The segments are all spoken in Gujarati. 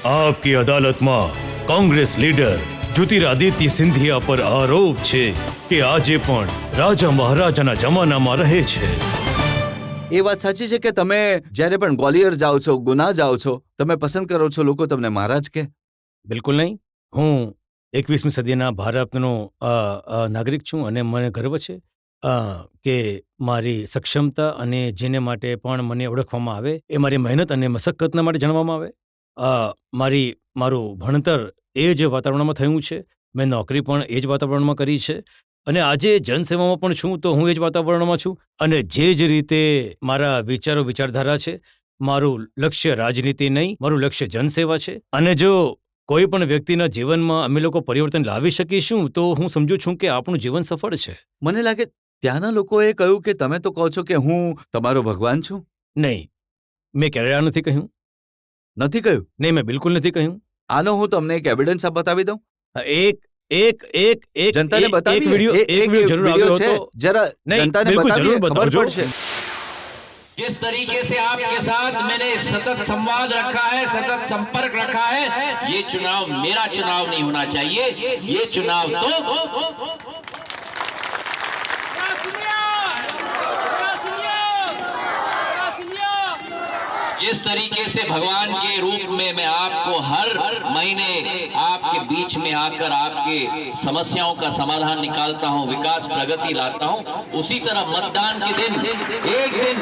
आपकी अदालत में कांग्रेस लीडर ज्योतिरादित्य सिंधिया पर आरोप છે કે આજે પણ રાજા મહારાજાના જમાનામાં રહે છે। એ વાત સાચી છે કે તમે જ્યારે પણ ગ્વાલિયર જાઓ છો, ગુના જાઓ છો, તમે પસંદ કરો છો લોકો તમને મહારાજ કે? બિલકુલ નહીં। હું 21મી સદીના ભારતનો નાગરિક છું અને મને ગર્વ છે કે મારી સક્ષમતા અને જેને માટે પણ મને ઓળખવામાં આવે એ મારી મહેનત અને મશક્કતના માટે જાણવામાં આવે। મારું ભણતર એ જ વાતાવરણમાં થયું છે, મેં નોકરી પણ એ જ વાતાવરણમાં કરી છે અને આજે જનસેવામાં પણ છું તો હું એ જ વાતાવરણમાં છું અને જે જ રીતે મારા વિચારધારા છે, મારું લક્ષ્ય રાજનીતિ નહીં, મારું લક્ષ્ય જનસેવા છે અને જો કોઈ પણ વ્યક્તિના જીવનમાં અમે લોકો પરિવર્તન લાવી શકીશું તો હું સમજુ છું કે આપણું જીવન સફળ છે। મને લાગે ત્યાંના લોકોએ કહ્યું કે તમે તો કહો છો કે હું તમારો ભગવાન છું। નહીં, મેં ક્યારે આ નથી કહ્યું। નથી કહ્યું? નહીં, મેં બિલકુલ નથી કહ્યું। આનો હું તમને એક એવિડન્સ બતાવી દઉં? જનતાને બતાવીએ? એક વિડિયો જરૂર આવ્યો હતો। જરા નહીં, જનતાને બિલકુલ બતાવીએ, જરૂર ખબર બતાવજો। પડશે। जिस तरीके से आपके साथ मैंने सतत संवाद रखा है, सतत संपर्क रखा है, ये चुनाव मेरा चुनाव नहीं होना चाहिए, ये चुनाव तो जिस तरीके से भगवान के रूप में मैं आपको हर महीने आपके बीच में आकर आपके समस्याओं का समाधान निकालता हूं, विकास प्रगति लाता हूं, उसी तरह मतदान के दिन एक दिन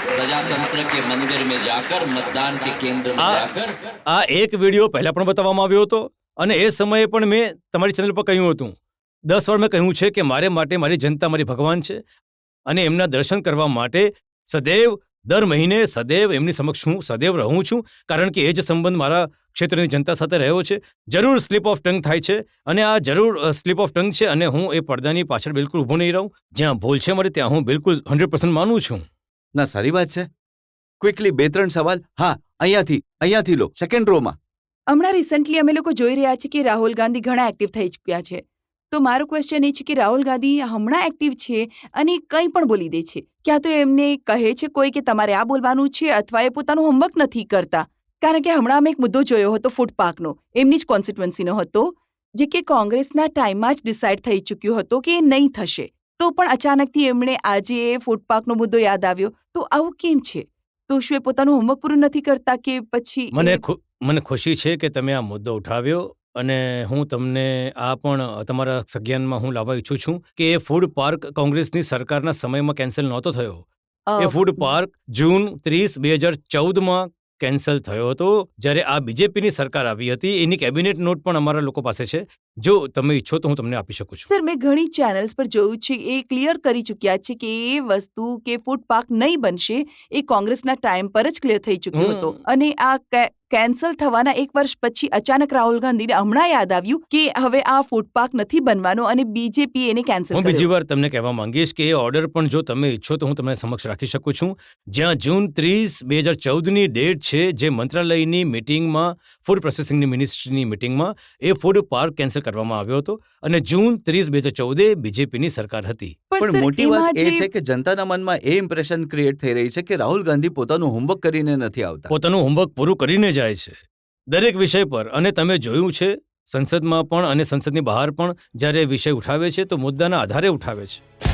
प्रजातंत्र के मंदिर में जाकर मतदान के केंद्र में जाकर આ એક વિડિયો પહેલા પણ બતાવવામાં આવ્યો હતો અને એ સમયે પણ મેં તમારી ચેનલ પર કહ્યું હતું। 10 વાર મેં કહ્યું છે કે મારે માટે મારી જનતા મારી ભગવાન છે અને એમના દર્શન કરવા માટે સદૈવ દર મહિને સદૈવ એમની સમક્ષ હું સદૈવ રહું છું કારણ કે એ જ સંબંધ મારા ક્ષેત્રની જનતા સાથે રહ્યો છે। જરૂર સ્લીપ ઓફ ટંગ થાય છે અને આ જરૂર સ્લીપ ઓફ ટંગ છે અને હું એ પડદાની પાછળ બિલકુલ ઊભો નહીં રહું। જ્યાં ભૂલ છે મારી ત્યાં હું બિલકુલ 100% માનું છું। ના, સારી વાત છે। ક્વિકલી 2-3 સવાલ। હા, અહીંયાથી લો, સેકન્ડ રોમાં। હમણાં રિસન્ટલી અમે લોકો જોઈ રહ્યા છીએ કે રાહુલ ગાંધી ઘણા એક્ટિવ થઈ ચૂક્યા છે, તો મારો ક્વેશ્ચન એ છે કે રાહુલ ગાંધી હમણાં એક્ટિવ છે અને કંઈ પણ બોલી દે છે, ક્યાં તો એમને કહે છે કોઈ કે તમારે આ બોલવાનું છે અથવા એ પોતાનું હોમવર્ક નથી કરતા। કારણ કે હમણાં અમે એક મુદ્દો જોયો હતો ફૂડ પાર્કનો, એમની જ કોન્સ્ટિટ્યુઅન્સીનો હતો, જે કે કોંગ્રેસના ટાઈમમાં જ ડિસાઇડ થઈ ચૂક્યો હતો કે એ નહીં થશે, તો પણ અચાનકથી એમણે આજે ફૂડ પાર્કનો મુદ્દો યાદ આવ્યો, તો આવું કેમ છે? તો શું એ પોતાનું હોમવર્ક પૂરું નથી કરતા કે પછી? મને ખુશી છે કે તમે આ મુદ્દો ઉઠાવ્યો અને હું તમને આ પણ તમારા સંજ્ઞાનમાં હું લાવવા ઈચ્છું છું કે એ ફૂડ પાર્ક કોંગ્રેસની સરકારના સમયમાં કેન્સલ નહોતો થયો। એ ફૂડ પાર્ક જૂન 30, 2014માં કેન્સલ થયો હતો જ્યારે આ બીજેપીની સરકાર આવી હતી। એની કેબિનેટ નોટ પણ અમારા લોકો પાસે છે, જો તમે ઈચ્છો તો હું તમને આપી શકું છું। સર, મેં ઘણી ચેનલ્સ પર જોયું છે, એ ક્લિયર કરી ચૂક્યા છે કે એ વસ્તુ કે ફૂડ પાર્ક નહીં બનશે એ કોંગ્રેસના ટાઈમ પર જ ક્લિયર થઈ ચૂક્યો હતો અને આ કેન્સલ થવાના 1 વર્ષ પછી અચાનક રાહુલ ગાંધીને હમણાં યાદ આવ્યું કે હવે આ ફૂડ પાર્ક નથી બનવાનો અને બીજેપી એને કેન્સલ હું બીજી વાર તમને કહેવા માંગીશ કે એ ઓર્ડર પણ જો તમે ઈચ્છો તો હું તમને સમક્ષ રાખી શકું છું, જ્યાં જૂન 30, 2014ની ડેટ છે, જે મંત્રાલયની મિટિંગમાં ફૂડ પ્રોસેસિંગની મિનિસ્ટ્રીની મિટિંગમાં એ ફૂડ પાર્ક કેન્સલ કરવામાં આવ્યો હતો અને જૂન 30, 2014 બીજેપીની સરકાર હતી। પણ મોટી વાત એ છે કે જનતાના મનમાં એ ઇમ્પ્રેશન ક્રિએટ થઈ રહી છે કે રાહુલ ગાંધી પોતાનું હોમવર્ક કરીને નથી આવતા, પોતાનું હોમવર્ક પૂરું કરીને જાય છે દરેક વિષય પર। અને તમે જોયું છે સંસદમાં પણ અને સંસદની બહાર પણ જ્યારે વિષય ઉઠાવે છે તો મુદ્દાના આધારે ઉઠાવે છે।